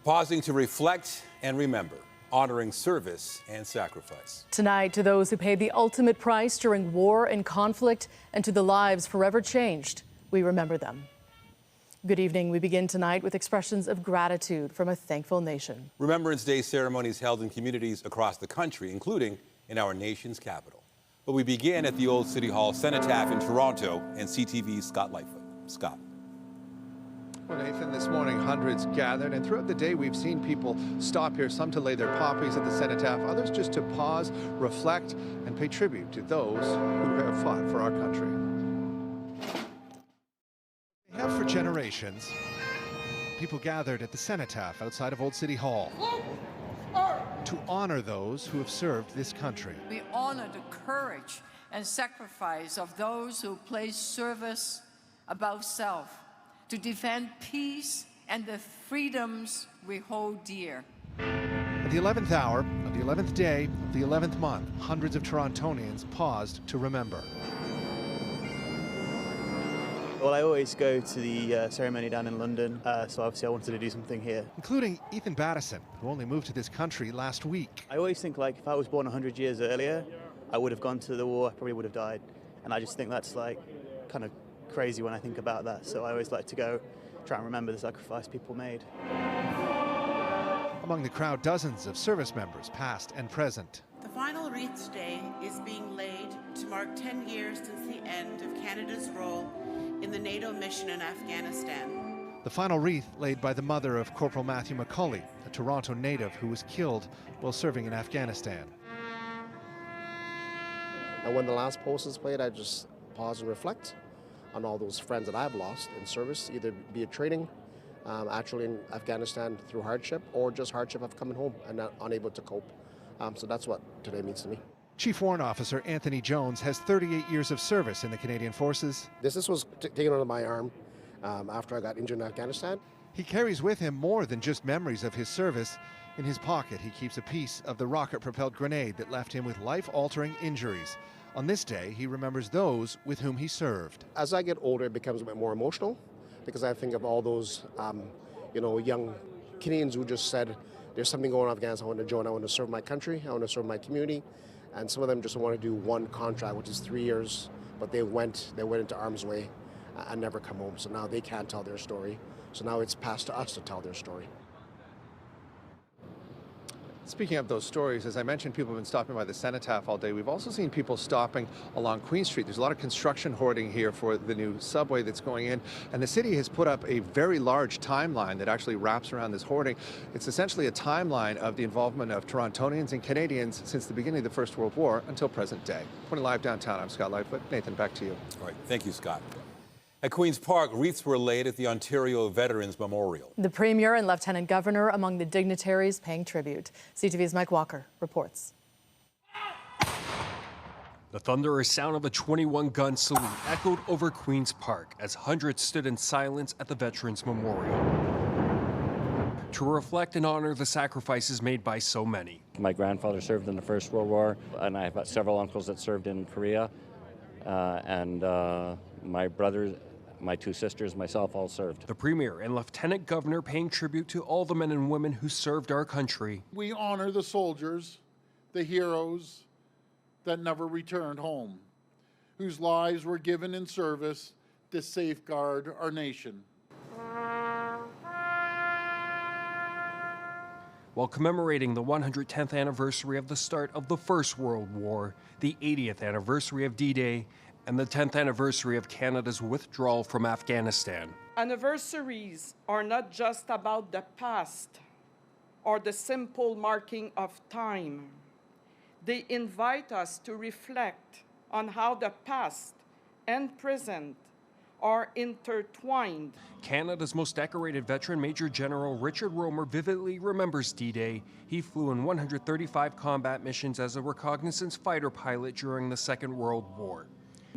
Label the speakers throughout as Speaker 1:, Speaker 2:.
Speaker 1: pausing to reflect and remember, honoring service and sacrifice.
Speaker 2: Tonight, to those who paid the ultimate price during war and conflict, and to the lives forever changed, we remember them. Good evening. We begin tonight with expressions of gratitude from a thankful nation. Remembrance Day ceremonies held in communities across the country, including in our nation's capital. But we begin at the old City Hall Cenotaph in Toronto, and CTV's Scott Lightfoot. Scott.
Speaker 3: Well, Nathan, this morning hundreds gathered, and throughout the day we've seen people stop here, some to lay their poppies at the cenotaph, others just to pause, reflect, and pay tribute to those who have fought for our country. They have for generations, people gathered at the cenotaph outside of Old City Hall to honor those who have served this country.
Speaker 4: We honor the courage and sacrifice of those who place service above self, to defend peace and the freedoms we hold dear.
Speaker 3: At the 11th hour of the 11th day of the 11th month, hundreds of Torontonians paused to remember.
Speaker 5: Well, I always go to the ceremony down in London, so obviously I wanted to do something here.
Speaker 3: Including Ethan Battison, who only moved to this country last week.
Speaker 5: I always think, like, if I was born 100 years earlier, I would have gone to the war, I probably would have died. And I just think that's, like, kind of crazy when I think about that. So I always like to go try and remember the sacrifice people made.
Speaker 3: Among the crowd, dozens of service members, past and present.
Speaker 6: The final wreath today is being laid to mark 10 years since the end of Canada's role in the NATO mission in Afghanistan.
Speaker 3: The final wreath laid by the mother of Corporal Matthew McCulley, a Toronto native who was killed while serving in Afghanistan.
Speaker 7: And when the last post is played, I just pause and reflect on all those friends that I've lost in service, either be it training, actually in Afghanistan through hardship, or just hardship of coming home and not unable to cope. So that's what today means to me.
Speaker 3: Chief Warrant Officer Anthony Jones has 38 years of service in the Canadian Forces.
Speaker 7: This was taken under my arm after I got injured in Afghanistan.
Speaker 3: He carries with him more than just memories of his service. In his pocket, he keeps a piece of the rocket-propelled grenade that left him with life-altering injuries. On this day, he remembers those with whom he served.
Speaker 7: As I get older, it becomes a bit more emotional because I think of all those, young Canadians who just said, there's something going on in Afghanistan, I want to join, I want to serve my country, I want to serve my community. And some of them just want to do one contract, which is 3 years, but they went into harm's way and never come home. So now they can't tell their story. So now it's passed to us to tell their story.
Speaker 3: Speaking of those stories, as I mentioned, people have been stopping by the cenotaph all day. We've also seen people stopping along Queen Street. There's a lot of construction hoarding here for the new subway that's going in, and the city has put up a very large timeline that actually wraps around this hoarding. It's essentially a timeline of the involvement of Torontonians and Canadians since the beginning of the First World War until present day. Reporting live downtown, I'm Scott Lightfoot. Nathan, back to you.
Speaker 1: All right, thank you, Scott. At Queen's Park, wreaths were laid at the Ontario Veterans Memorial. The Premier and Lieutenant Governor among the dignitaries paying tribute. CTV's Mike Walker reports.
Speaker 8: The thunderous sound of a 21-gun salute echoed over Queen's Park as hundreds stood in silence at the Veterans Memorial to reflect and honor the sacrifices made by so many.
Speaker 9: My grandfather served in the First World War, and I've got several uncles that served in Korea, and my brothers, my two sisters, myself, all served.
Speaker 8: The Premier and Lieutenant Governor paying tribute to all the men and women who served our country.
Speaker 10: We honor the soldiers, the heroes that never returned home, whose lives were given in service to safeguard our nation.
Speaker 8: While commemorating the 110th anniversary of the start of the First World War, the 80th anniversary of D-Day, and the 10th anniversary of Canada's withdrawal from Afghanistan.
Speaker 11: Anniversaries are not just about the past or the simple marking of time. They invite us to reflect on how the past and present are intertwined.
Speaker 8: Canada's most decorated veteran, Major General Richard Romer, vividly remembers D-Day. He flew in 135 combat missions as a reconnaissance fighter pilot during the Second World War.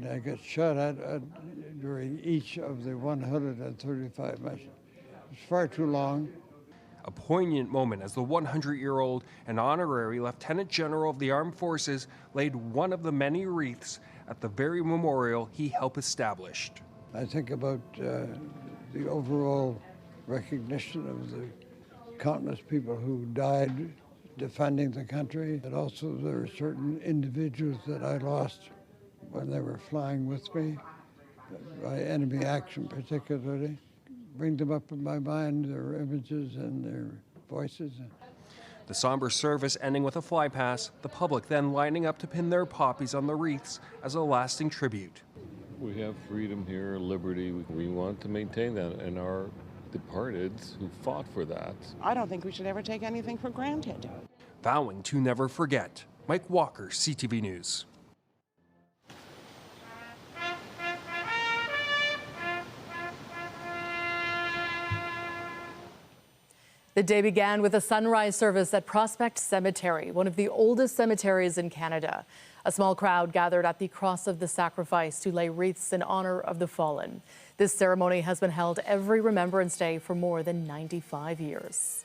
Speaker 12: I got shot at during each of the 135 missions. It's far too long.
Speaker 8: A poignant moment as the 100-year-old and honorary Lieutenant General of the Armed Forces laid one of the many wreaths at the very memorial he helped establish.
Speaker 12: I think about the overall recognition of the countless people who died defending the country. But also there are certain individuals that I lost when they were flying with me, by enemy action particularly. Bring them up in my mind, their images and their voices.
Speaker 8: The somber service ending with a fly past, the public then lining up to pin their poppies on the wreaths as a lasting tribute.
Speaker 13: We have freedom here, liberty. We want to maintain that, and our departeds who fought for that.
Speaker 14: I don't think we should ever take anything for granted.
Speaker 8: Vowing to never forget. Mike Walker, CTV News.
Speaker 2: The day began with a sunrise service at Prospect Cemetery, one of the oldest cemeteries in Canada. A small crowd gathered at the Cross of the Sacrifice to lay wreaths in honor of the fallen. This ceremony has been held every Remembrance Day for more than 95 years.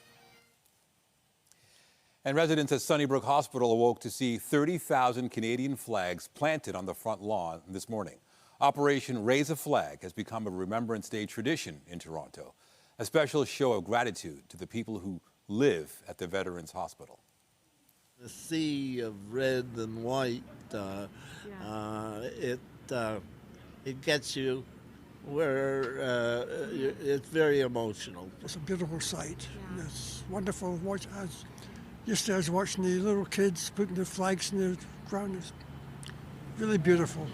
Speaker 1: And residents at Sunnybrook Hospital awoke to see 30,000 Canadian flags planted on the front lawn this morning. Operation Raise a Flag has become a Remembrance Day tradition in Toronto, a special show of gratitude to the people who live at the Veterans Hospital.
Speaker 15: The sea of red and white, it gets you where it's very emotional.
Speaker 16: It's a beautiful sight. Yeah. It's wonderful just as watching the little kids putting the flags in the ground. It's really beautiful.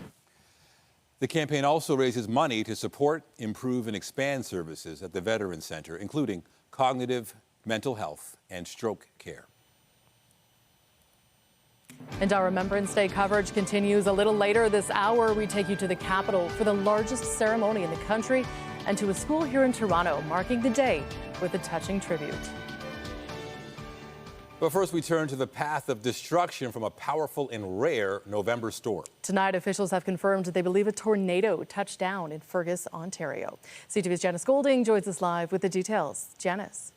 Speaker 1: The campaign also raises money to support, improve, and expand services at the Veterans Centre, including cognitive, mental health, and stroke care.
Speaker 2: And our Remembrance Day coverage continues a little later this hour. We take you to the capital for the largest ceremony in the country and to a school here in Toronto, marking the day with a touching tribute.
Speaker 1: But first, we turn to the path of destruction from a powerful and rare November storm.
Speaker 2: Tonight, officials have confirmed that they believe a tornado touched down in Fergus, Ontario. CTV's Janice Golding joins us live with the details. Janice.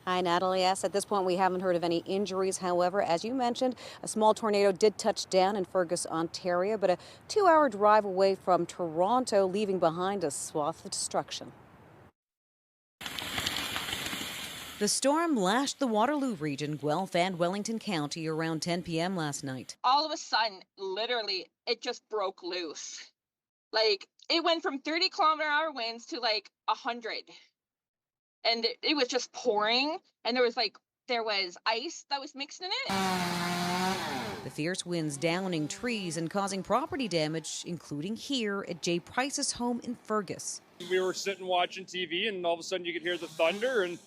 Speaker 17: Hi, Natalie. Yes, at this point, we haven't heard of any injuries. However, as you mentioned, a small tornado did touch down in Fergus, Ontario, but a 2-hour drive away from Toronto, leaving behind a swath of destruction. The storm lashed the Waterloo region, Guelph and Wellington County around 10 p.m. last night.
Speaker 18: All of a sudden, literally, it just broke loose. Like, it went from 30-kilometer-hour winds to like 100. And it was just pouring, and there was ice that was mixed in it.
Speaker 17: The fierce winds downing trees and causing property damage, including here at Jay Price's home in Fergus.
Speaker 19: We were sitting watching TV, and all of a sudden you could hear the thunder, and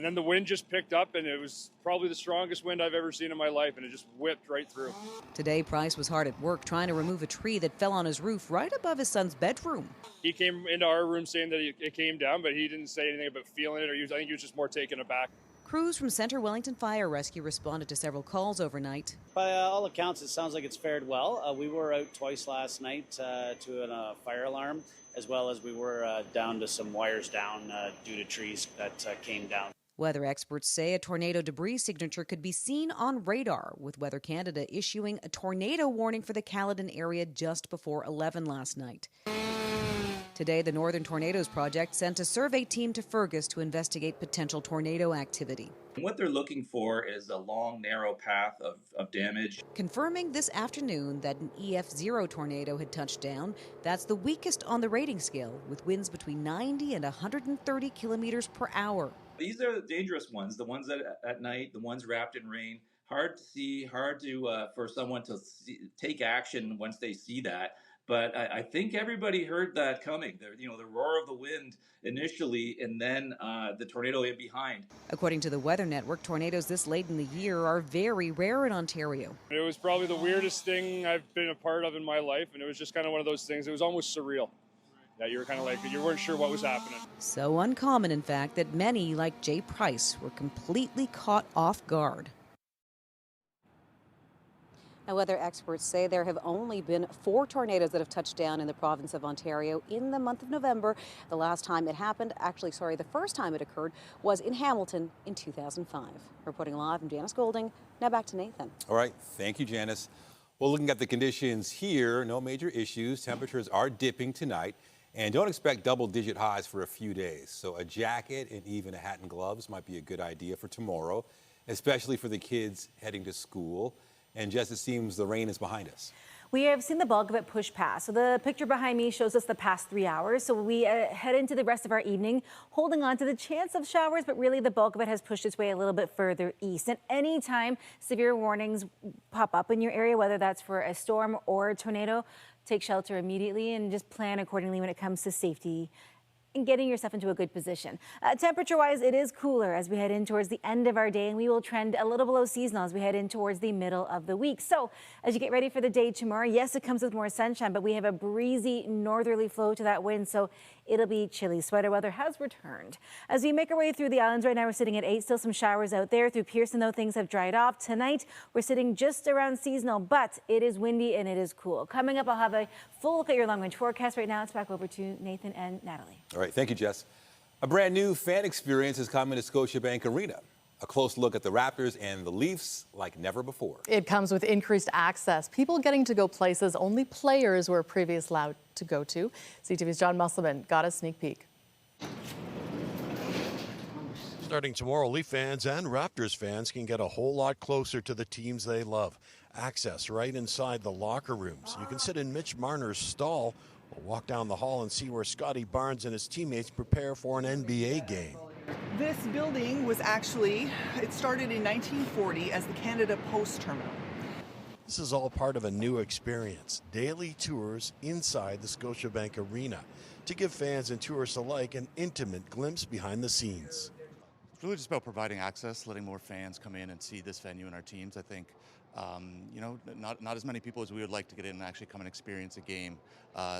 Speaker 19: then the wind just picked up, and it was probably the strongest wind I've ever seen in my life, and it just whipped right through.
Speaker 17: Today, Price was hard at work trying to remove a tree that fell on his roof right above his son's bedroom.
Speaker 19: He came into our room saying that it came down, but he didn't say anything about feeling it, I think he was just more taken aback.
Speaker 17: Crews from Centre Wellington Fire Rescue responded to several calls overnight.
Speaker 20: By all accounts, it sounds like it's fared well. We were out twice last night to a fire alarm, as well as we were down to some wires down due to trees that came down.
Speaker 17: Weather experts say a tornado debris signature could be seen on radar, with Weather Canada issuing a tornado warning for the Caledon area just before 11 last night. Today, the Northern Tornadoes Project sent a survey team to Fergus to investigate potential tornado activity.
Speaker 21: What they're looking for is a long, narrow path of damage.
Speaker 17: Confirming this afternoon that an EF0 tornado had touched down. That's the weakest on the rating scale, with winds between 90 and 130 kilometers per hour.
Speaker 21: These are the dangerous ones, the ones that at night, the ones wrapped in rain. Hard to see, hard to for someone to take action once they see that. But I think everybody heard that coming. The roar of the wind initially, and then the tornado in behind.
Speaker 17: According to the Weather Network, tornadoes this late in the year are very rare in Ontario.
Speaker 19: It was probably the weirdest thing I've been a part of in my life, and it was just kind of one of those things. It was almost surreal. Yeah, you were kind of like, you weren't sure what was happening.
Speaker 17: So uncommon, in fact, that many, like Jay Price, were completely caught off guard. Now, weather experts say there have only been 4 tornadoes that have touched down in the province of Ontario in the month of November. The last time it happened, the first time it occurred was in Hamilton in 2005. Reporting live, I'm Janice Golding. Now back to Nathan.
Speaker 1: All right, thank you, Janice. Well, looking at the conditions here, no major issues. Temperatures are dipping tonight. And don't expect double-digit highs for a few days. So a jacket and even a hat and gloves might be a good idea for tomorrow, especially for the kids heading to school. And Jess, it seems the rain is behind us.
Speaker 4: We have seen the bulk of it push past. So the picture behind me shows us the past 3 hours. So we head into the rest of our evening, holding on to the chance of showers, but really the bulk of it has pushed its way a little bit further east. And anytime severe warnings pop up in your area, whether that's for a storm or a tornado, take shelter immediately and just plan accordingly when it comes to safety and getting yourself into a good position. Temperature-wise, it is cooler as we head in towards the end of our day, and we will trend a little below seasonal as we head in towards the middle of the week. So as you get ready for the day tomorrow, yes, it comes with more sunshine, but we have a breezy northerly flow to that wind, so it'll be chilly. Sweater weather has returned. As we make our way through the islands right now, we're sitting at 8, still some showers out there. Through Pearson, though, things have dried off. Tonight, we're sitting just around seasonal, but it is windy and it is cool. Coming up, I'll have a full look at your long-range forecast. Right now, it's back over to Nathan and Natalie.
Speaker 1: All right, thank you, Jess. A brand new fan experience is coming to Scotiabank Arena. A close look at the Raptors and the Leafs like never before.
Speaker 2: It comes with increased access, people getting to go places only players were previously allowed to go to. CTV's John Musselman got a sneak peek.
Speaker 22: Starting tomorrow, Leaf fans and Raptors fans can get a whole lot closer to the teams they love. Access right inside the locker rooms. You can sit in Mitch Marner's stall or walk down the hall and see where Scotty Barnes and his teammates prepare for an NBA game.
Speaker 23: This building was it started in 1940 as the Canada Post Terminal.
Speaker 22: This is all part of a new experience, daily tours inside the Scotiabank Arena, to give fans and tourists alike an intimate glimpse behind the scenes.
Speaker 24: It's really just about providing access, letting more fans come in and see this venue and our teams. I think, not as many people as we would like to get in and actually come and experience a game.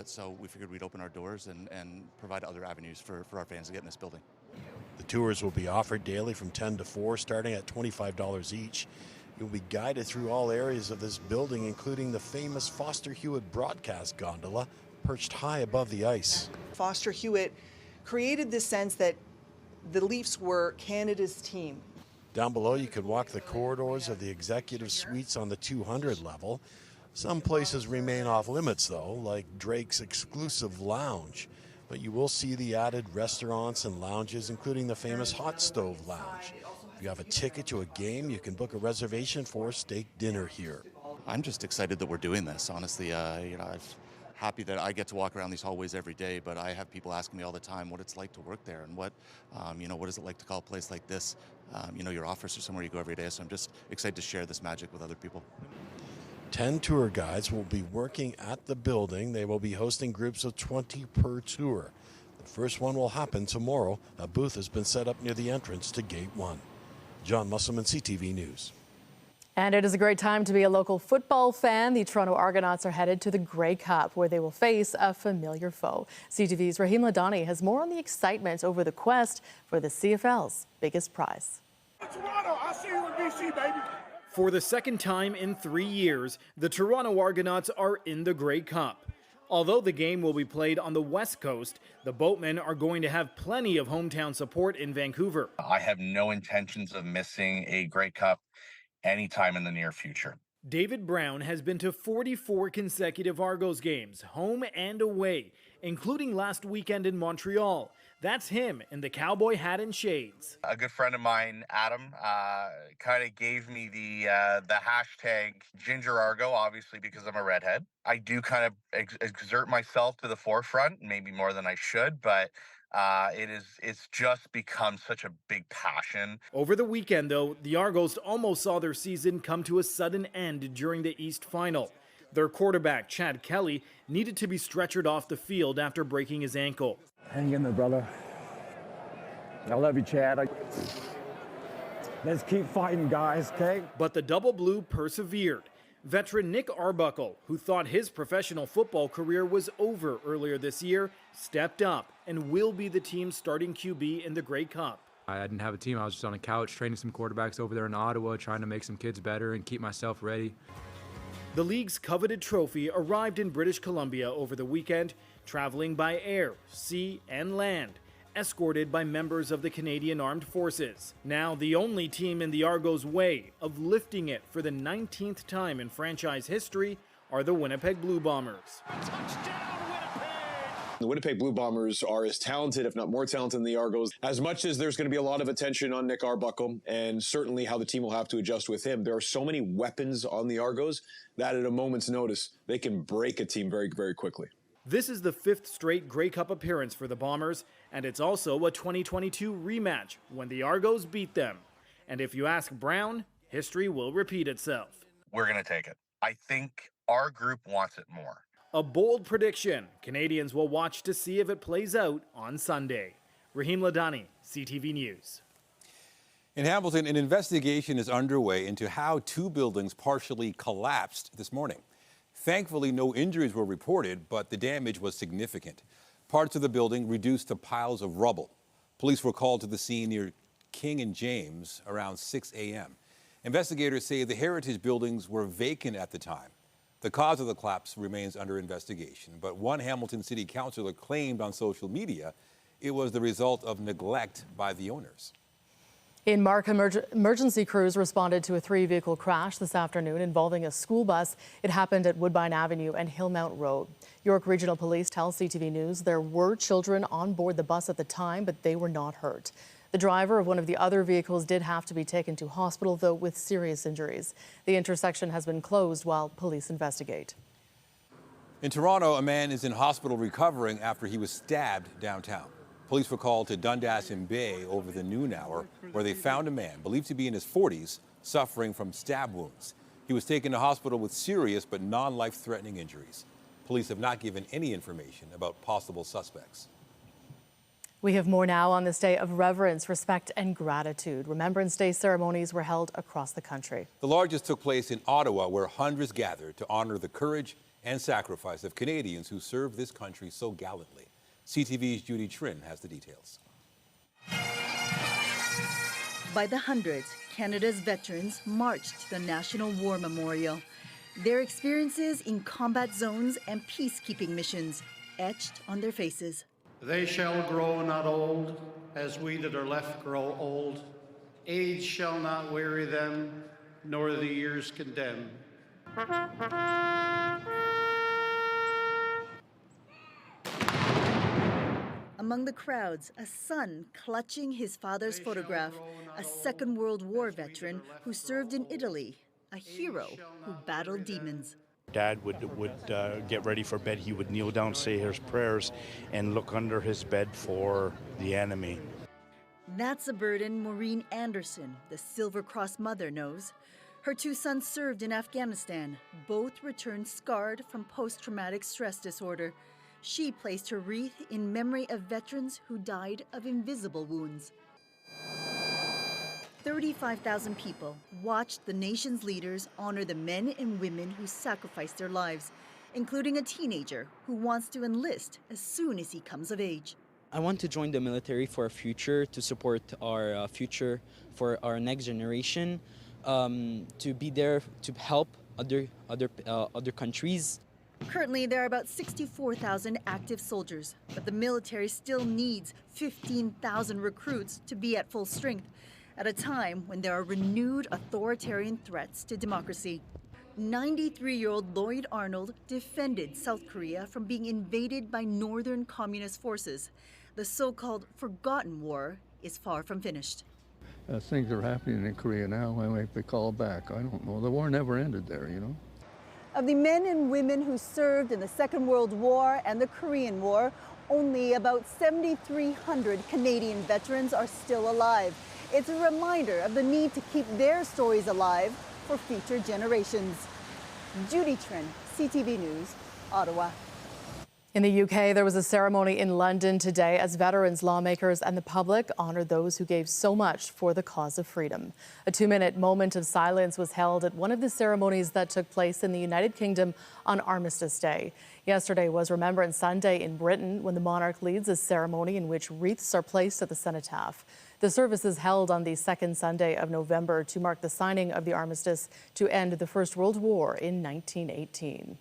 Speaker 24: So we figured we'd open our doors and provide other avenues for our fans to get in this building.
Speaker 22: The tours will be offered daily from 10 to 4, starting at $25 each. You'll be guided through all areas of this building, including the famous Foster Hewitt broadcast gondola, perched high above the ice.
Speaker 23: Foster Hewitt created this sense that the Leafs were Canada's team.
Speaker 22: Down below, you could walk the corridors of the executive suites on the 200 level. Some places remain off limits, though, like Drake's exclusive lounge. But you will see the added restaurants and lounges, including the famous Hot Stove Lounge. If you have a ticket to a game, you can book a reservation for steak dinner here.
Speaker 24: I'm just excited that we're doing this, honestly. I'm happy that I get to walk around these hallways every day, but I have people asking me all the time what it's like to work there and what is it like to call a place like this, your office or somewhere you go every day. So I'm just excited to share this magic with other people.
Speaker 22: 10 tour guides will be working at the building. They will be hosting groups of 20 per tour. The first one will happen tomorrow. A booth has been set up near the entrance to Gate 1. John Musselman, CTV News.
Speaker 2: And it is a great time to be a local football fan. The Toronto Argonauts are headed to the Gray Cup, where they will face a familiar foe. CTV's Raheem Ladani has more on the excitement over the quest for the CFL's biggest prize.
Speaker 25: Toronto, I'll see you in BC, baby.
Speaker 26: For the second time in 3 years, the Toronto Argonauts are in the Grey Cup. Although the game will be played on the West Coast, the Boatmen are going to have plenty of hometown support in Vancouver.
Speaker 27: I have no intentions of missing a Grey Cup anytime in the near future.
Speaker 26: David Brown has been to 44 consecutive Argos games, home and away, including last weekend in Montreal. That's him in the cowboy hat and shades.
Speaker 27: A good friend of mine, Adam, kind of gave me the hashtag Ginger Argo, obviously because I'm a redhead. I do kind of exert myself to the forefront, maybe more than I should, but it's just become such a big passion.
Speaker 26: Over the weekend, though, the Argos almost saw their season come to a sudden end during the East Final. Their quarterback, Chad Kelly, needed to be stretchered off the field after breaking his ankle.
Speaker 28: Hang in there, brother. I love you, Chad. Let's keep fighting, guys, okay?
Speaker 26: But the Double Blue persevered. Veteran Nick Arbuckle, who thought his professional football career was over earlier this year, stepped up and will be the team's starting QB in the Grey Cup.
Speaker 29: I didn't have a team. I was just on a couch training some quarterbacks over there in Ottawa, trying to make some kids better and keep myself ready.
Speaker 26: The league's coveted trophy arrived in British Columbia over the weekend, traveling by air, sea, and land, escorted by members of the Canadian Armed Forces. Now the only team in the Argos' way of lifting it for the 19th time in franchise history are the Winnipeg Blue Bombers.
Speaker 3: The Winnipeg Blue Bombers are as talented, if not more talented, than the Argos. As much as there's going to be a lot of attention on Nick Arbuckle and certainly how the team will have to adjust with him, there are so many weapons on the Argos that at a moment's notice, they can break a team very, very quickly.
Speaker 26: This is the 5th straight Grey Cup appearance for the Bombers, and it's also a 2022 rematch when the Argos beat them. And if you ask Brown, history will repeat itself.
Speaker 27: We're going to take it. I think our group wants it more.
Speaker 26: A bold prediction. Canadians will watch to see if it plays out on Sunday. Raheem Ladani, CTV News.
Speaker 1: In Hamilton, an investigation is underway into how 2 buildings partially collapsed this morning. Thankfully, no injuries were reported, but the damage was significant. Parts of the building reduced to piles of rubble. Police were called to the scene near King and James around 6 a.m. Investigators say the heritage buildings were vacant at the time. The cause of the collapse remains under investigation, but one Hamilton City Councilor claimed on social media it was the result of neglect by the owners.
Speaker 2: In Mark, emergency crews responded to a 3-vehicle crash this afternoon involving a school bus. It happened at Woodbine Avenue and Hillmount Road. York Regional Police tell CTV News there were children on board the bus at the time, but they were not hurt. The driver of one of the other vehicles did have to be taken to hospital, though with serious injuries. The intersection has been closed while police investigate.
Speaker 1: In Toronto, a man is in hospital recovering after he was stabbed downtown. Police were called to Dundas and Bay over the noon hour, where they found a man believed to be in his 40s suffering from stab wounds. He was taken to hospital with serious but non-life-threatening injuries. Police have not given any information about possible suspects.
Speaker 2: We have more now on this day of reverence, respect, and gratitude. Remembrance Day ceremonies were held across the country.
Speaker 1: The largest took place in Ottawa, where hundreds gathered to honor the courage and sacrifice of Canadians who served this country so gallantly. CTV's Judy Trin has the details.
Speaker 5: By the hundreds, Canada's veterans marched to the National War Memorial. Their experiences in combat zones and peacekeeping missions etched on their faces.
Speaker 6: They shall grow not old, as we that are left grow old. Age shall not weary them, nor the years condemn.
Speaker 5: Among the crowds, a son clutching his father's photograph, a Second World War veteran who served in Italy, a hero who battled demons.
Speaker 7: Dad would get ready for bed. He would kneel down, say his prayers, and look under his bed for the enemy.
Speaker 5: That's a burden Maureen Anderson, the Silver Cross mother, knows. Her 2 sons served in Afghanistan. Both returned scarred from post-traumatic stress disorder. She placed her wreath in memory of veterans who died of invisible wounds. 35,000 people watched the nation's leaders honor the men and women who sacrificed their lives, including a teenager who wants to enlist as soon as he comes of age.
Speaker 9: I want to join the military for a future, to support our future for our next generation, to be there to help other countries.
Speaker 5: Currently, there are about 64,000 active soldiers, but the military still needs 15,000 recruits to be at full strength, at a time when there are renewed authoritarian threats to democracy. 93-year-old Lloyd Arnold defended South Korea from being invaded by northern communist forces. The so-called forgotten war is far from finished.
Speaker 10: Things are happening in Korea now. I might be called back. I don't know. The war never ended there, you know.
Speaker 5: Of the men and women who served in the Second World War and the Korean War, only about 7,300 Canadian veterans are still alive. It's a reminder of the need to keep their stories alive for future generations. Judy Trin, CTV News, Ottawa.
Speaker 2: In the UK, there was a ceremony in London today as veterans, lawmakers, and the public honored those who gave so much for the cause of freedom. A 2-minute moment of silence was held at one of the ceremonies that took place in the United Kingdom on Armistice Day. Yesterday was Remembrance Sunday in Britain, when the monarch leads a ceremony in which wreaths are placed at the cenotaph. The service is held on the second Sunday of November to mark the signing of the armistice to end the First World War in 1918.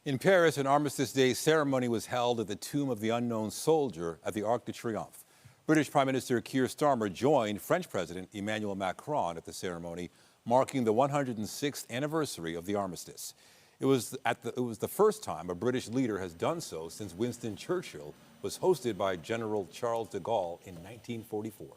Speaker 1: In Paris, an Armistice Day ceremony was held at the Tomb of the Unknown Soldier at the Arc de Triomphe. British Prime Minister Keir Starmer joined French President Emmanuel Macron at the ceremony, marking the 106th anniversary of the armistice. It was the first time a British leader has done so since Winston Churchill was hosted by General Charles de Gaulle in 1944.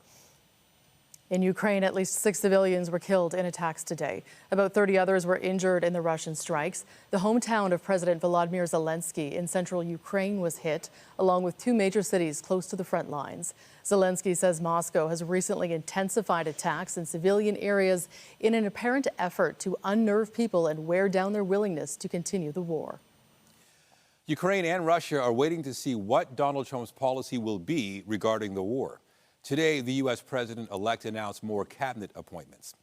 Speaker 2: In Ukraine, at least 6 civilians were killed in attacks today. About 30 others were injured in the Russian strikes. The hometown of President Volodymyr Zelensky in central Ukraine was hit, along with 2 major cities close to the front lines. Zelensky says Moscow has recently intensified attacks in civilian areas in an apparent effort to unnerve people and wear down their willingness to continue the war.
Speaker 1: Ukraine and Russia are waiting to see what Donald Trump's policy will be regarding the war. Today, the U.S. president-elect announced more cabinet appointments.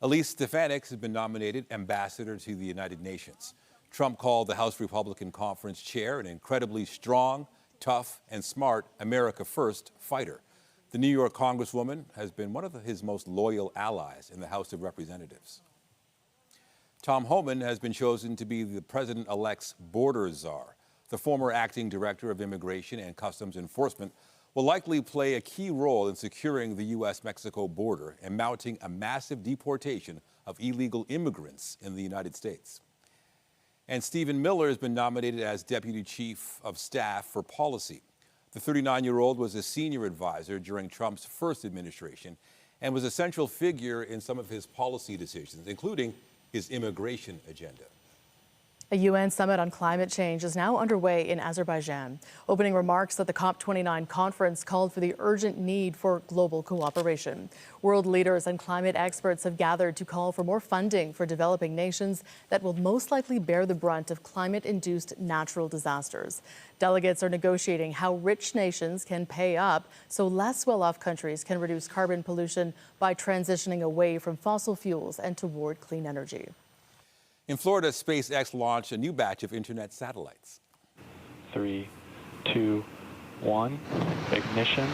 Speaker 1: Elise Stefanik has been nominated ambassador to the United Nations. Trump called the House Republican Conference chair an incredibly strong, tough, and smart America First fighter. The New York Congresswoman has been one of his most loyal allies in the House of Representatives. Tom Homan has been chosen to be the president-elect's border czar. The former acting director of Immigration and Customs Enforcement will likely play a key role in securing the U.S.-Mexico border and mounting a massive deportation of illegal immigrants in the United States. And Stephen Miller has been nominated as Deputy Chief of Staff for Policy. The 39-year-old was a senior advisor during Trump's first administration and was a central figure in some of his policy decisions, including his immigration agenda.
Speaker 2: A UN summit on climate change is now underway in Azerbaijan. Opening remarks at the COP29 conference called for the urgent need for global cooperation. World leaders and climate experts have gathered to call for more funding for developing nations that will most likely bear the brunt of climate-induced natural disasters. Delegates are negotiating how rich nations can pay up so less well-off countries can reduce carbon pollution by transitioning away from fossil fuels and toward clean energy.
Speaker 1: In Florida, SpaceX launched a new batch of internet satellites.
Speaker 8: 3, 2, 1, ignition,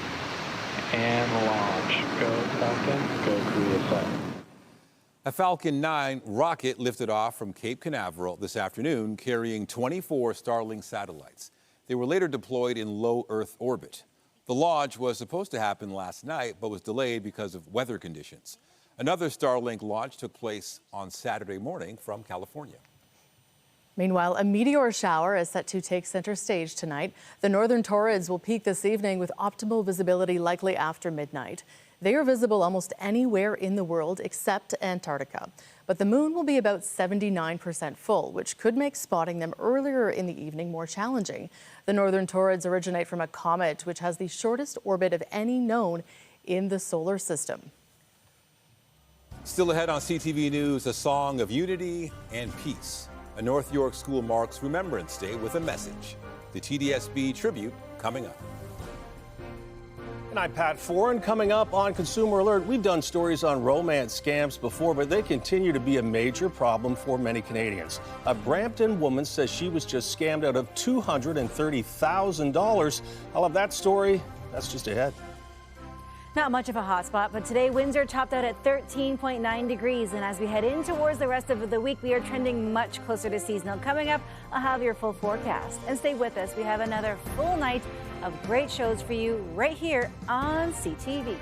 Speaker 8: and launch. Go Falcon, go Korea.
Speaker 1: A Falcon 9 rocket lifted off from Cape Canaveral this afternoon, carrying 24 Starlink satellites. They were later deployed in low Earth orbit. The launch was supposed to happen last night, but was delayed because of weather conditions. Another Starlink launch took place on Saturday morning from California.
Speaker 2: Meanwhile, a meteor shower is set to take center stage tonight. The northern Taurids will peak this evening with optimal visibility likely after midnight. They are visible almost anywhere in the world except Antarctica. But the moon will be about 79% full, which could make spotting them earlier in the evening more challenging. The northern Taurids originate from a comet, which has the shortest orbit of any known in the solar system.
Speaker 1: Still ahead on CTV News, a song of unity and peace. A North York school marks Remembrance Day with a message. The TDSB tribute coming up.
Speaker 11: And I'm Pat Foran. Coming up on Consumer Alert, we've done stories on romance scams before, but they continue to be a major problem for many Canadians. A Brampton woman says she was just scammed out of $230,000. I'll have that story. That's just ahead.
Speaker 4: Not much of a hot spot, but today Windsor topped out at 13.9 degrees. And as we head in towards the rest of the week, we are trending much closer to seasonal. Coming up, I'll have your full forecast. And stay with us. We have another full night of great shows for you right here on CTV.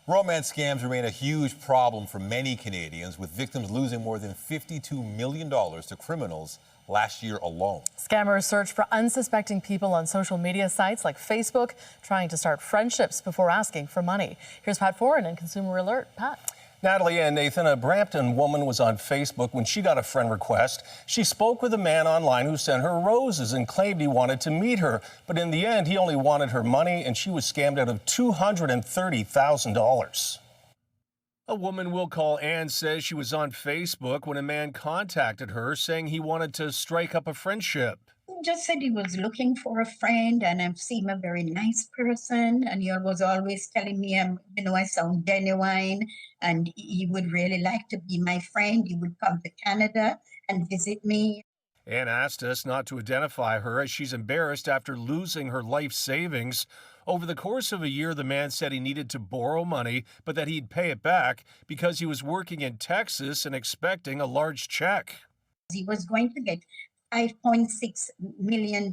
Speaker 1: Romance scams remain a huge problem for many Canadians, with victims losing more than $52 million to criminals last year alone.
Speaker 2: Scammers search for unsuspecting people on social media sites like Facebook, trying to start friendships before asking for money. Here's Pat Foran in Consumer Alert. Pat.
Speaker 11: Natalie and Nathan, a Brampton woman was on Facebook when she got a friend request. She spoke with a man online who sent her roses and claimed he wanted to meet her. But in the end, he only wanted her money, and she was scammed out of $230,000. A woman we'll call Ann says she was on Facebook when a man contacted her saying he wanted to strike up a friendship.
Speaker 12: He just said he was looking for a friend, and I've seen a very nice person, and he was always telling me, I sound genuine, and he would really like to be my friend. He would come to Canada and visit me.
Speaker 11: Ann asked us not to identify her as she's embarrassed after losing her life savings. Over the course of a year, the man said he needed to borrow money, but that he'd pay it back because he was working in Texas and expecting a large check.
Speaker 12: He was going to get $5.6 million,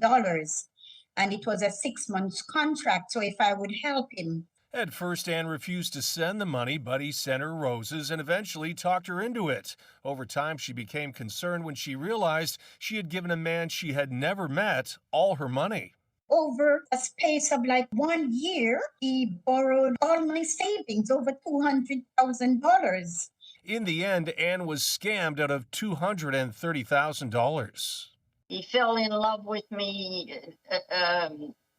Speaker 12: and it was a 6 month contract, so if I would help him.
Speaker 11: At first, Anne refused to send the money, but he sent her roses and eventually talked her into it. Over time, she became concerned when she realized she had given a man she had never met all her money.
Speaker 12: Over a space of like 1 year, he borrowed all my savings, over $200,000.
Speaker 11: In the end, Anne was scammed out of $230,000.
Speaker 12: He fell in love with me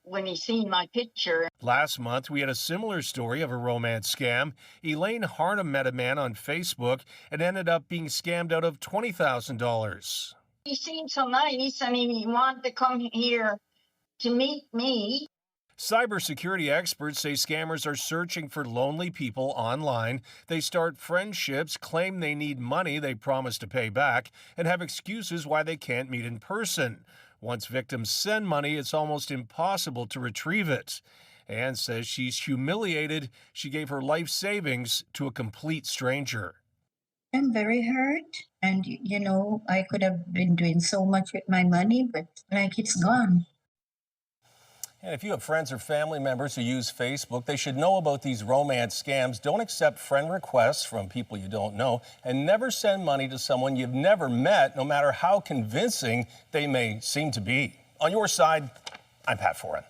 Speaker 12: when he seen my picture.
Speaker 11: Last month, we had a similar story of a romance scam. Elaine Harnham met a man on Facebook and ended up being scammed out of $20,000.
Speaker 12: He seemed so nice and he wanted to come here to meet me.
Speaker 11: Cybersecurity experts say scammers are searching for lonely people online. They start friendships, claim they need money they promise to pay back, and have excuses why they can't meet in person. Once victims send money, it's almost impossible to retrieve it. Anne says she's humiliated. She gave her life savings to a complete stranger.
Speaker 12: I'm very hurt. And, I could have been doing so much with my money, but it's gone.
Speaker 11: And if you have friends or family members who use Facebook, they should know about these romance scams. Don't accept friend requests from people you don't know, and never send money to someone you've never met, no matter how convincing they may seem to be. On your side, I'm Pat Foran.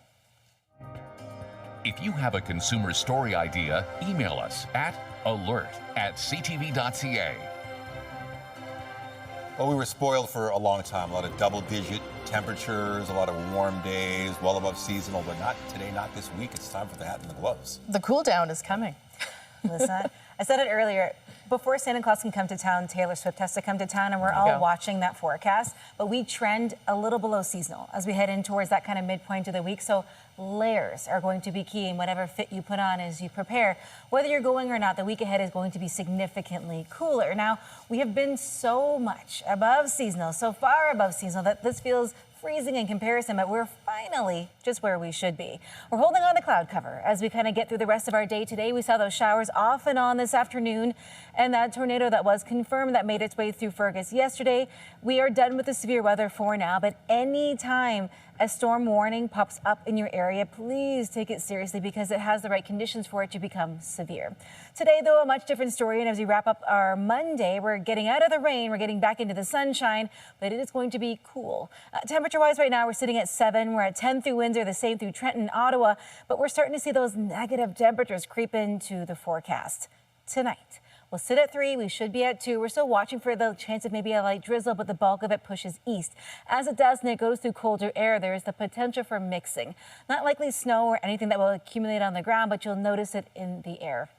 Speaker 13: If you have a consumer story idea, email us at alert@ctv.ca.
Speaker 1: Well, we were spoiled for a long time. A lot of double-digit temperatures, a lot of warm days, well above seasonal, but not today, not this week. It's time for the hat and the gloves.
Speaker 2: The cool down is coming.
Speaker 14: Listen, I said it earlier. Before Santa Claus can come to town, Taylor Swift has to come to town, and we're all watching that forecast. But we trend a little below seasonal as we head in towards that kind of midpoint of the week. So layers are going to be key in whatever fit you put on as you prepare. Whether you're going or not, the week ahead is going to be significantly cooler. Now, we have been so much above seasonal, so far above seasonal, that this feels freezing in comparison, but we're finally just where we should be. We're holding on to cloud cover as we kind of get through the rest of our day today. We saw those showers off and on this afternoon, and that tornado that was confirmed that made its way through Fergus yesterday. We are done with the severe weather for now, but anytime a storm warning pops up in your area, please take it seriously because it has the right conditions for it to become severe. Today, though, a much different story, and as we wrap up our Monday, we're getting out of the rain, we're getting back into the sunshine, but it is going to be cool. Temperature-wise right now, we're sitting at 7. We're at 10 through Windsor, the same through Trenton, Ottawa, but we're starting to see those negative temperatures creep into the forecast tonight. We'll sit at 3. We should be at 2. We're still watching for the chance of maybe a light drizzle, but the bulk of it pushes east. As it does and it goes through colder air, there is the potential for mixing. Not likely snow or anything that will accumulate on the ground, but you'll notice it in the air.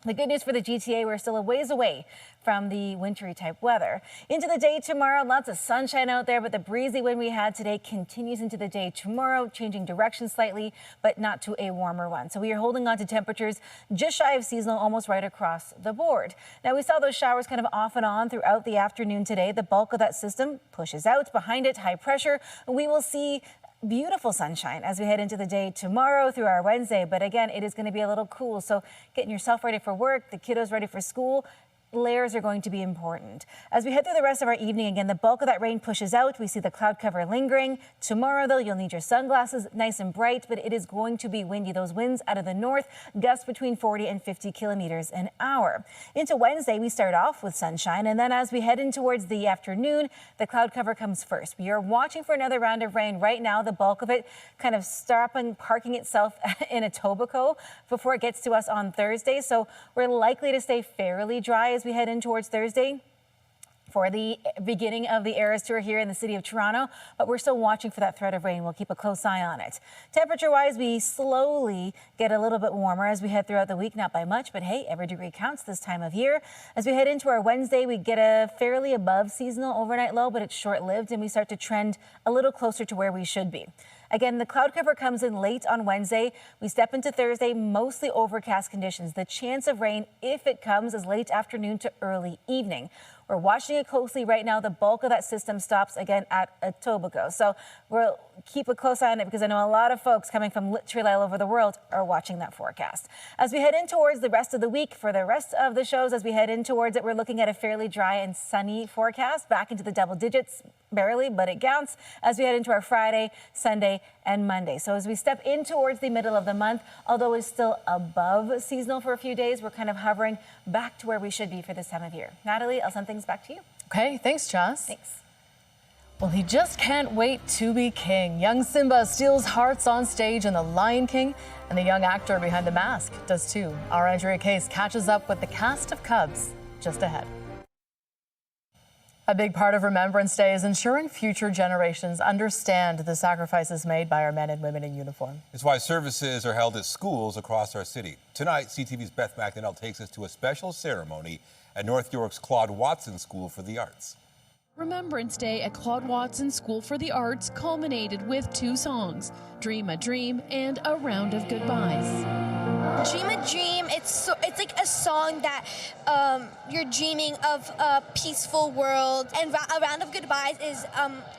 Speaker 14: The good news for the GTA, we're still a ways away from the wintry type weather. Into the day tomorrow, lots of sunshine out there, but the breezy wind we had today continues into the day tomorrow, changing direction slightly, but not to a warmer one. So we are holding on to temperatures just shy of seasonal, almost right across the board. Now, we saw those showers kind of off and on throughout the afternoon today. The bulk of that system pushes out. Behind it, high pressure. We will see beautiful sunshine as we head into the day tomorrow through our Wednesday. But again, it is going to be a little cool. So getting yourself ready for work, the kiddos ready for school, layers are going to be important. As we head through the rest of our evening, again, the bulk of that rain pushes out. We see the cloud cover lingering. Tomorrow, though, you'll need your sunglasses, nice and bright, but it is going to be windy. Those winds out of the north, gusts between 40 and 50 kilometers an hour. Into Wednesday, we start off with sunshine, and then as we head in towards the afternoon, the cloud cover comes first. We are watching for another round of rain. Right now, the bulk of it kind of parking itself in Etobicoke before it gets to us on Thursday. So we're likely to stay fairly dry as we head in towards Thursday for the beginning of the Eras Tour here in the city of Toronto, but we're still watching for that threat of rain. We'll keep a close eye on it. Temperature-wise, we slowly get a little bit warmer as we head throughout the week, not by much, but hey, every degree counts this time of year. As we head into our Wednesday, we get a fairly above seasonal overnight low, but it's short-lived, and we start to trend a little closer to where we should be. Again, the cloud cover comes in late on Wednesday. We step into Thursday, mostly overcast conditions. The chance of rain, if it comes, is late afternoon to early evening. We're watching it closely right now. The bulk of that system stops again at Etobicoke. So we'll keep a close eye on it because I know a lot of folks coming from literally all over the world are watching that forecast. As we head in towards the rest of the week, for the rest of the shows, as we head in towards it, we're looking at a fairly dry and sunny forecast, back into the double digits, barely, but it counts as we head into our Friday, Sunday, and Monday. So as we step in towards the middle of the month, although it's still above seasonal for a few days, we're kind of hovering back to where we should be for this time of year. Natalie, I'll send things back to you.
Speaker 2: Okay, thanks, Jess.
Speaker 14: Thanks.
Speaker 2: Well, he just can't wait to be king. Young Simba steals hearts on stage in The Lion King, and the young actor behind the mask does too. Our Andrea Case catches up with the cast of Cubs just ahead. A big part of Remembrance Day is ensuring future generations understand the sacrifices made by our men and women in uniform.
Speaker 1: It's why services are held at schools across our city. Tonight, CTV's Beth McDonnell takes us to a special ceremony at North York's Claude Watson School for the Arts.
Speaker 15: Remembrance Day at Claude Watson School for the Arts culminated with two songs, Dream a Dream and A Round of Goodbyes.
Speaker 16: Dream a Dream, it's like a song that you're dreaming of a peaceful world. And A Round of Goodbyes is,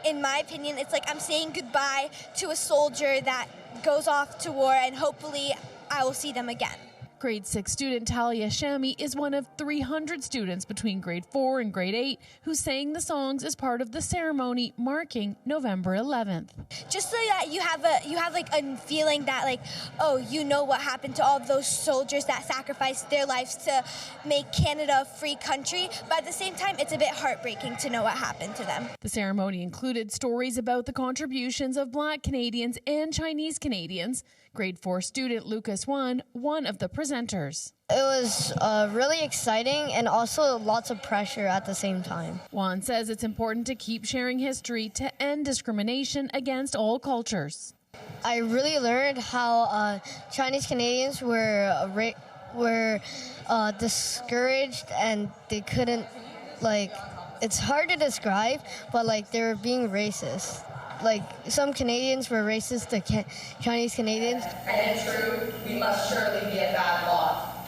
Speaker 16: in my opinion, it's like I'm saying goodbye to a soldier that goes off to war and hopefully I will see them again.
Speaker 15: Grade 6 student Talia Shami is one of 300 students between grade 4 and grade 8 who sang the songs as part of the ceremony marking November 11th.
Speaker 16: Just so that you have like a feeling that like, oh, you know what happened to all those soldiers that sacrificed their lives to make Canada a free country, but at the same time it's a bit heartbreaking to know what happened to them.
Speaker 15: The ceremony included stories about the contributions of Black Canadians and Chinese Canadians. Grade 4 student Lucas Wan, one of the presenters.
Speaker 17: It was really exciting and also lots of pressure at the same time.
Speaker 15: Wan says it's important to keep sharing history to end discrimination against all cultures.
Speaker 17: I really learned how Chinese Canadians were discouraged and they couldn't, it's hard to describe, but they were being racist. Some Canadians were racist to Chinese Canadians.
Speaker 18: And in truth, we must surely be a bad lot.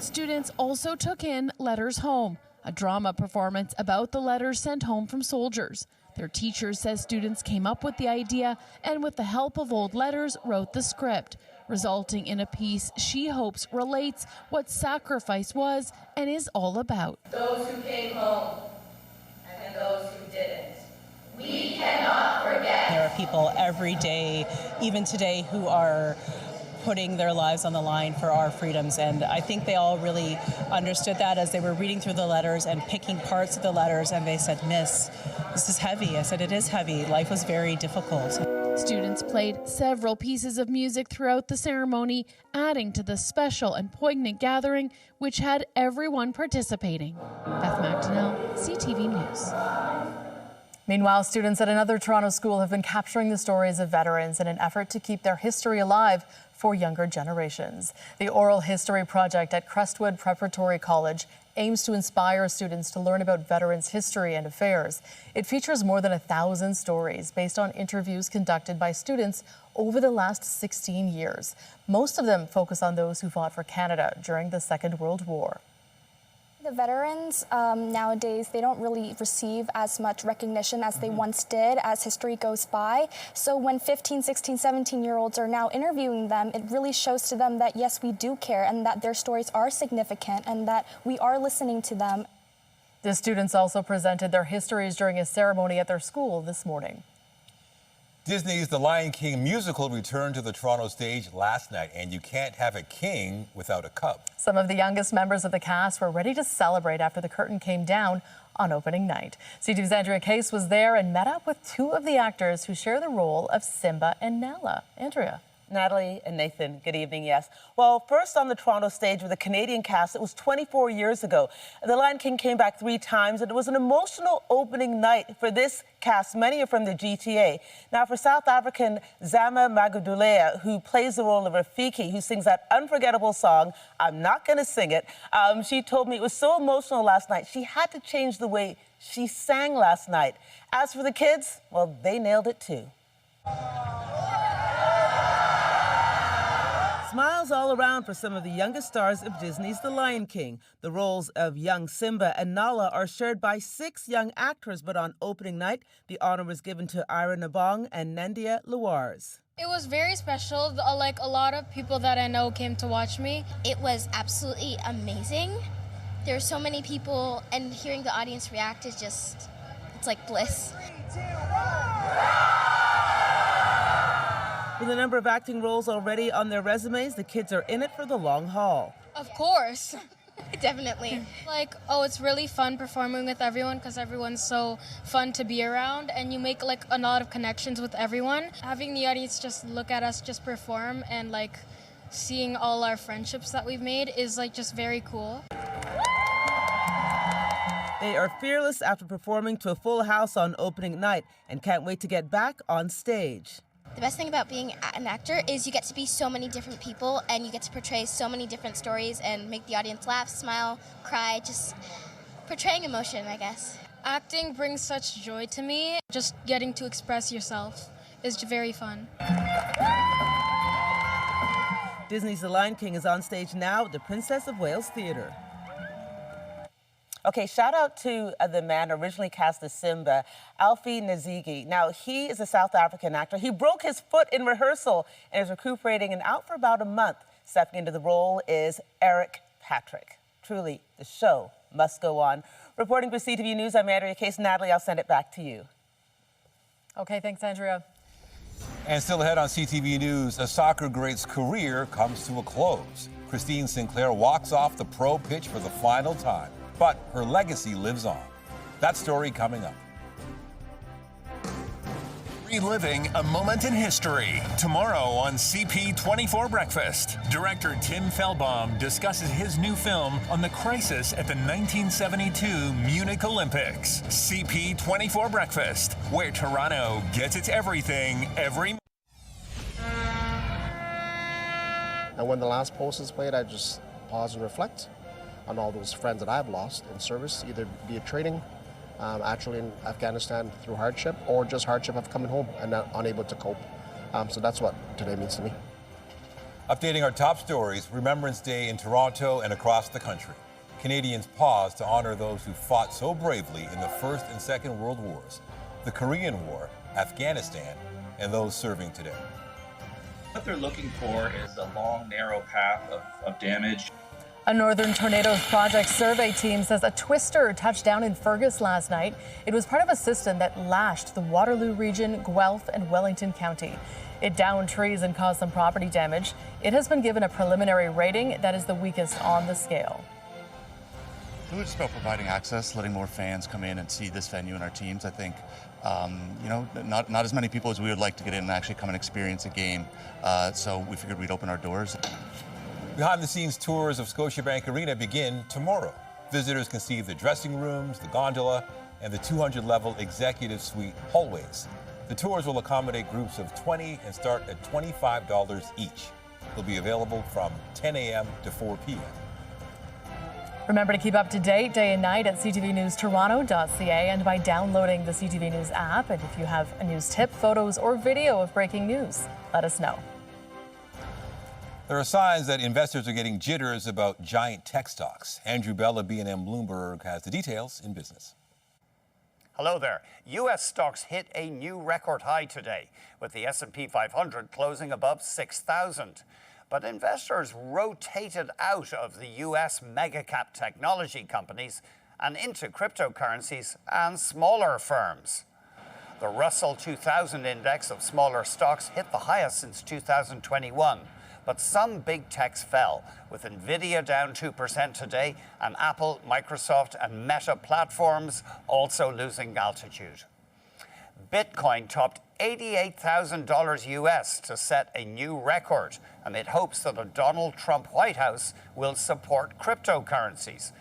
Speaker 15: Students also took in Letters Home, a drama performance about the letters sent home from soldiers. Their teacher says students came up with the idea and with the help of old letters wrote the script, resulting in a piece she hopes relates what sacrifice was and is all about.
Speaker 18: Those who came home and those who didn't. We cannot forget.
Speaker 19: There are people every day, even today, who are putting their lives on the line for our freedoms. And I think they all really understood that as they were reading through the letters and picking parts of the letters. And they said, Miss, this is heavy. I said, it is heavy. Life was very difficult.
Speaker 15: Students played several pieces of music throughout the ceremony, adding to the special and poignant gathering, which had everyone participating. Beth McDonnell, CTV News.
Speaker 2: Meanwhile, students at another Toronto school have been capturing the stories of veterans in an effort to keep their history alive for younger generations. The Oral History Project at Crestwood Preparatory College aims to inspire students to learn about veterans' history and affairs. It features more than 1,000 stories based on interviews conducted by students over the last 16 years. Most of them focus on those who fought for Canada during the Second World War.
Speaker 20: The veterans nowadays, they don't really receive as much recognition as they once did as history goes by. So when 15, 16, 17-year-olds are now interviewing them, it really shows to them that, yes, we do care and that their stories are significant and that we are listening to them.
Speaker 2: The students also presented their histories during a ceremony at their school this morning.
Speaker 1: Disney's The Lion King musical returned to the Toronto stage last night, and you can't have a king without a cub.
Speaker 2: Some of the youngest members of the cast were ready to celebrate after the curtain came down on opening night. CTV's Andrea Case was there and met up with two of the actors who share the role of Simba and Nala. Andrea.
Speaker 21: Natalie and Nathan, good evening, yes. Well, first on the Toronto stage with a Canadian cast, it was 24 years ago. The Lion King came back 3 times, and it was an emotional opening night for this cast. Many are from the GTA. Now, for South African Zama Magudulea, who plays the role of Rafiki, who sings that unforgettable song, I'm not going to sing it, she told me it was so emotional last night, she had to change the way she sang last night. As for the kids, well, they nailed it too. Smiles all around for some of the youngest stars of Disney's The Lion King. The roles of young Simba and Nala are shared by 6 young actors, but on opening night, the honor was given to Ira Nabong and Nandia Luars.
Speaker 3: It was very special. Like, a lot of people that I know came to watch me.
Speaker 16: It was absolutely amazing. There were so many people, and hearing the audience react is just, it's like bliss.
Speaker 21: 3, 2, 1. With a number of acting roles already on their resumes, the kids are in it for the long haul.
Speaker 3: Of course.
Speaker 16: Definitely.
Speaker 3: Like, oh, it's really fun performing with everyone because everyone's so fun to be around, and you make like a lot of connections with everyone. Having the audience just look at us just perform and like seeing all our friendships that we've made is like just very cool.
Speaker 21: They are fearless after performing to a full house on opening night and can't wait to get back on stage.
Speaker 16: The best thing about being an actor is you get to be so many different people and you get to portray so many different stories and make the audience laugh, smile, cry, just portraying emotion, I guess.
Speaker 3: Acting brings such joy to me. Just getting to express yourself is very fun.
Speaker 21: Disney's The Lion King is on stage now at the Princess of Wales Theatre. Okay, shout out to the man originally cast as Simba, Alfie Nzigi. Now, he is a South African actor. He broke his foot in rehearsal and is recuperating and out for about a month. Stepping into the role is Eric Patrick. Truly, the show must go on. Reporting for CTV News, I'm Andrea Case. Natalie, I'll send it back to you.
Speaker 2: Okay, thanks, Andrea.
Speaker 1: And still ahead on CTV News, a soccer great's career comes to a close. Christine Sinclair walks off the pro pitch for the final time. But her legacy lives on. That story coming up.
Speaker 22: Reliving a moment in history. Tomorrow on CP24 Breakfast, director Tim Feldbaum discusses his new film on the crisis at the 1972 Munich Olympics. CP24 Breakfast, where Toronto gets its everything every.
Speaker 23: And when the last post is played, I just pause and reflect on all those friends that I've lost in service, either via training, actually in Afghanistan through hardship, or just hardship of coming home and not unable to cope. So that's what today means to me.
Speaker 1: Updating our top stories, Remembrance Day in Toronto and across the country. Canadians pause to honor those who fought so bravely in the First and Second World Wars, the Korean War, Afghanistan, and those serving today.
Speaker 24: What they're looking for is a long, narrow path of damage.
Speaker 2: A Northern Tornadoes Project survey team says a twister touched down in Fergus last night. It was part of a system that lashed the Waterloo region, Guelph, and Wellington County. It downed trees and caused some property damage. It has been given a preliminary rating that is the weakest on the scale.
Speaker 25: It was about providing access, letting more fans come in and see this venue and our teams. I think, not as many people as we would like to get in and actually come and experience a game. So we figured we'd open our doors.
Speaker 1: Behind-the-scenes tours of Scotiabank Arena begin tomorrow. Visitors can see the dressing rooms, the gondola, and the 200-level executive suite hallways. The tours will accommodate groups of 20 and start at $25 each. They'll be available from 10 a.m. to 4 p.m.
Speaker 2: Remember to keep up to date day and night at ctvnewstoronto.ca and by downloading the CTV News app. And if you have a news tip, photos, or video of breaking news, let us know.
Speaker 1: There are signs that investors are getting jitters about giant tech stocks. Andrew Bell of B&M Bloomberg has the details in business.
Speaker 26: Hello there. U.S. stocks hit a new record high today, with the S&P 500 closing above 6,000. But investors rotated out of the U.S. mega-cap technology companies and into cryptocurrencies and smaller firms. The Russell 2000 index of smaller stocks hit the highest since 2021. But some big techs fell, with Nvidia down 2% today, and Apple, Microsoft, and Meta platforms also losing altitude. Bitcoin topped $88,000 US to set a new record amid hopes that a Donald Trump White House will support cryptocurrencies.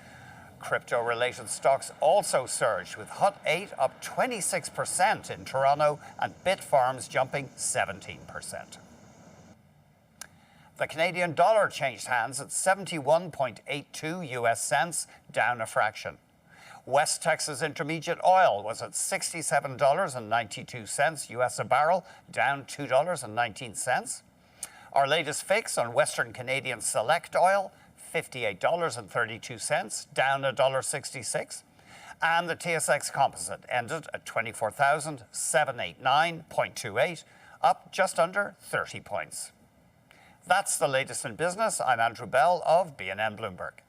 Speaker 26: Crypto-related stocks also surged, with Hut 8 up 26% in Toronto and Bitfarms jumping 17%. The Canadian dollar changed hands at 71.82 US cents, down a fraction. West Texas Intermediate oil was at $67.92 US a barrel, down $2.19. Our latest fix on Western Canadian Select oil, $58.32, down $1.66. And the TSX Composite ended at 24,789.28, up just under 30 points. That's the latest in business. I'm Andrew Bell of BNN Bloomberg.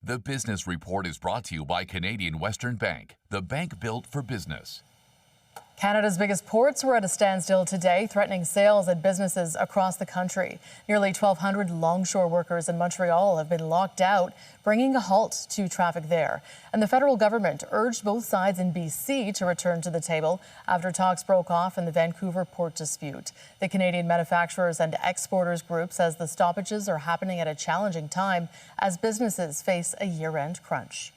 Speaker 13: The Business Report is brought to you by Canadian Western Bank, the bank built for business.
Speaker 2: Canada's biggest ports were at a standstill today, threatening sales at businesses across the country. Nearly 1,200 longshore workers in Montreal have been locked out, bringing a halt to traffic there. And the federal government urged both sides in BC to return to the table after talks broke off in the Vancouver port dispute. The Canadian Manufacturers and Exporters Group says the stoppages are happening at a challenging time as businesses face a year-end crunch.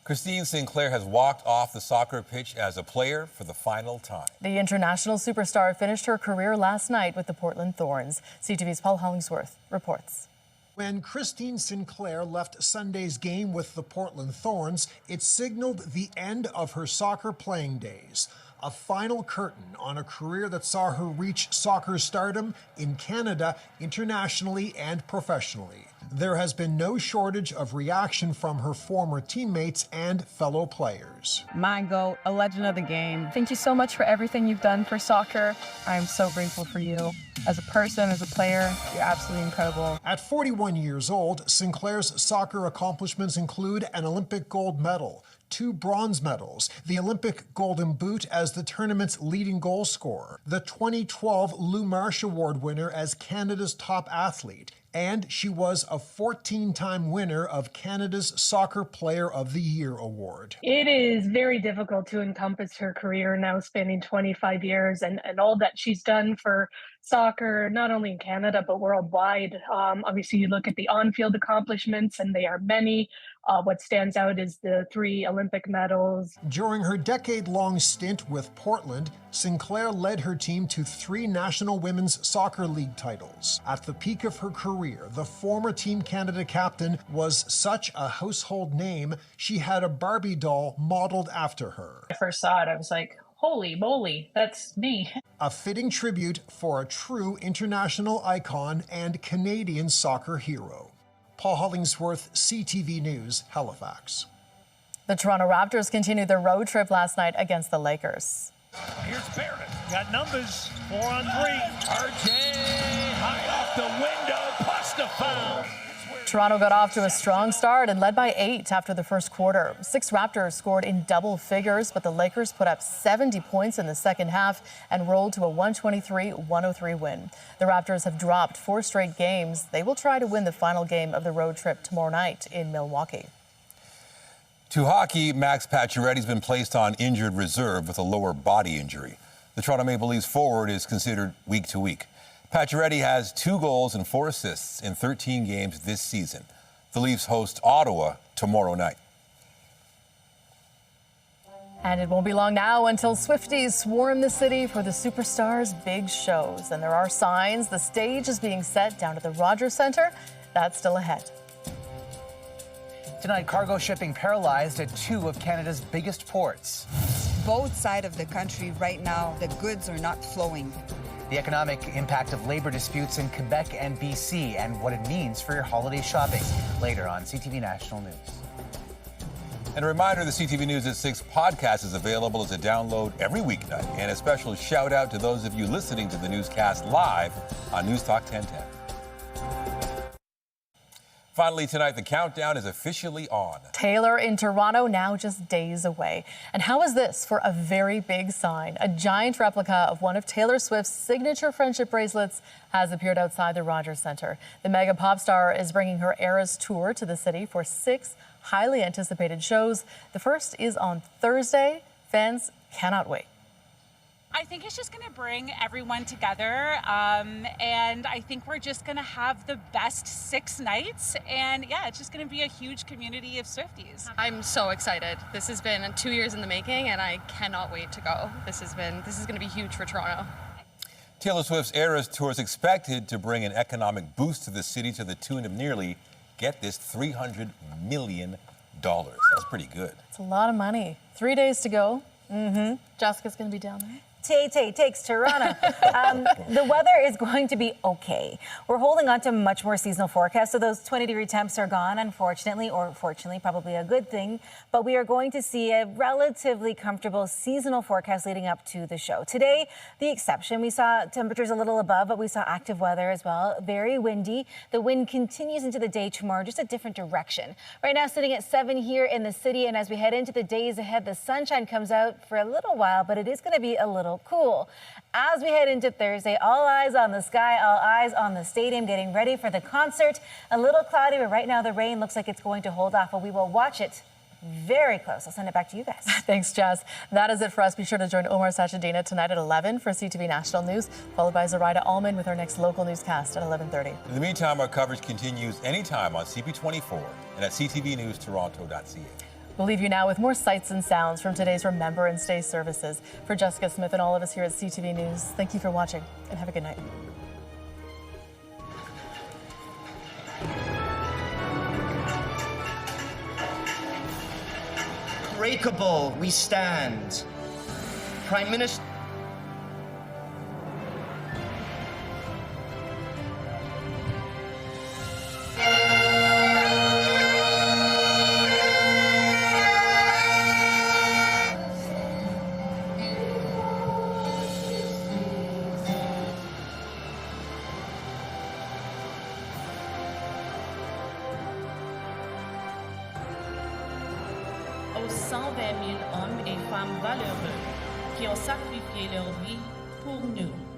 Speaker 1: Christine Sinclair has walked off the soccer pitch as a player for the final time.
Speaker 2: The international superstar finished her career last night with the Portland Thorns. CTV's Paul Hollingsworth reports.
Speaker 5: When Christine Sinclair left Sunday's game with the Portland Thorns, it signaled the end of her soccer playing days. A final curtain on a career that saw her reach soccer stardom in Canada, internationally and professionally. There has been no shortage of reaction from her former teammates and fellow players.
Speaker 6: My goat, a legend of the game. Thank you so much for everything you've done for soccer. I'm so grateful for you. As a person, as a player, you're absolutely incredible.
Speaker 5: At 41 years old, Sinclair's soccer accomplishments include an Olympic gold medal, 2 bronze medals, the Olympic Golden Boot as the tournament's leading goal scorer, the 2012 Lou Marsh Award winner as Canada's top athlete, and she was a 14-time winner of Canada's Soccer Player of the Year award.
Speaker 7: It is very difficult to encompass her career now spanning 25 years and all that she's done for soccer, not only in Canada, but worldwide. Obviously, you look at the on-field accomplishments, and they are many. What stands out is the 3 Olympic medals.
Speaker 5: During her decade-long stint with Portland, Sinclair led her team to 3 National Women's Soccer League titles. At the peak of her career, the former Team Canada captain was such a household name, she had a Barbie doll modeled after her.
Speaker 7: I first saw it, I was like, holy moly, that's me.
Speaker 5: A fitting tribute for a true international icon and Canadian soccer hero. Paul Hollingsworth, CTV News, Halifax.
Speaker 2: The Toronto Raptors continued their road trip last night against the Lakers.
Speaker 11: Here's Barrett. Got numbers. 4 on 3. RJ high off the window. Plus the foul.
Speaker 2: Toronto got off to a strong start and led by 8 after the first quarter. 6 Raptors scored in double figures, but the Lakers put up 70 points in the second half and rolled to a 123-103 win. The Raptors have dropped 4 straight games. They will try to win the final game of the road trip tomorrow night in Milwaukee.
Speaker 1: To hockey, Max Pacioretty's been placed on injured reserve with a lower body injury. The Toronto Maple Leafs forward is considered week to week. Pacioretty has 2 goals and 4 assists in 13 games this season. The Leafs host Ottawa tomorrow night.
Speaker 2: And it won't be long now until Swifties swarm the city for the superstars' big shows. And there are signs the stage is being set down at the Rogers Centre. That's still ahead.
Speaker 8: Tonight, cargo shipping paralyzed at 2 of Canada's biggest ports.
Speaker 9: Both sides of the country right now, the goods are not flowing.
Speaker 8: The economic impact of labor disputes in Quebec and BC and what it means for your holiday shopping. Later on CTV National News.
Speaker 1: And a reminder, the CTV News at 6 podcast is available as a download every weeknight. And a special shout out to those of you listening to the newscast live on News Talk 1010. Finally tonight, the countdown is officially on.
Speaker 2: Taylor in Toronto now just days away. And how is this for a very big sign? A giant replica of one of Taylor Swift's signature friendship bracelets has appeared outside the Rogers Centre. The mega pop star is bringing her Eras tour to the city for 6 highly anticipated shows. The first is on Thursday. Fans cannot wait.
Speaker 10: I think it's just going to bring everyone together, and I think we're just going to have the best 6 nights, and yeah, it's just going to be a huge community of Swifties.
Speaker 27: I'm so excited. This has been 2 years in the making, and I cannot wait to go. This is going to be huge for Toronto.
Speaker 1: Taylor Swift's Eras tour is expected to bring an economic boost to the city to the tune of nearly, get this, $300 million. That's pretty good.
Speaker 2: It's a lot of money. 3 days to go. Jessica's going to be down there.
Speaker 4: Tay takes Toronto. The weather is going to be okay. We're holding on to much more seasonal forecasts, so those 20-degree temps are gone, unfortunately, or fortunately, probably a good thing. But we are going to see a relatively comfortable seasonal forecast leading up to the show. Today, the exception. We saw temperatures a little above, but we saw active weather as well. Very windy. The wind continues into the day tomorrow, just a different direction. Right now, sitting at 7 here in the city, and as we head into the days ahead, the sunshine comes out for a little while, but it is going to be a little cool. As we head into Thursday, all eyes on the sky, all eyes on the stadium, getting ready for the concert. A little cloudy, but right now the rain looks like it's going to hold off, but we will watch it very close. I'll send it back to you guys.
Speaker 2: Thanks, Jess. That is it for us. Be sure to join Omar Sachedina tonight at 11 for CTV National News, followed by Zoraida Allman with our next local newscast at 11:30.
Speaker 1: In the meantime, our coverage continues anytime on CP24 and at ctvnewstoronto.ca.
Speaker 2: We'll leave you now with more sights and sounds from today's Remembrance Day services. For Jessica Smith and all of us here at CTV News, thank you for watching and have a good night.
Speaker 12: Unbreakable we stand. Prime Minister.
Speaker 14: Aux 120 000 hommes et femmes valeureux qui ont sacrifié leur vie pour nous.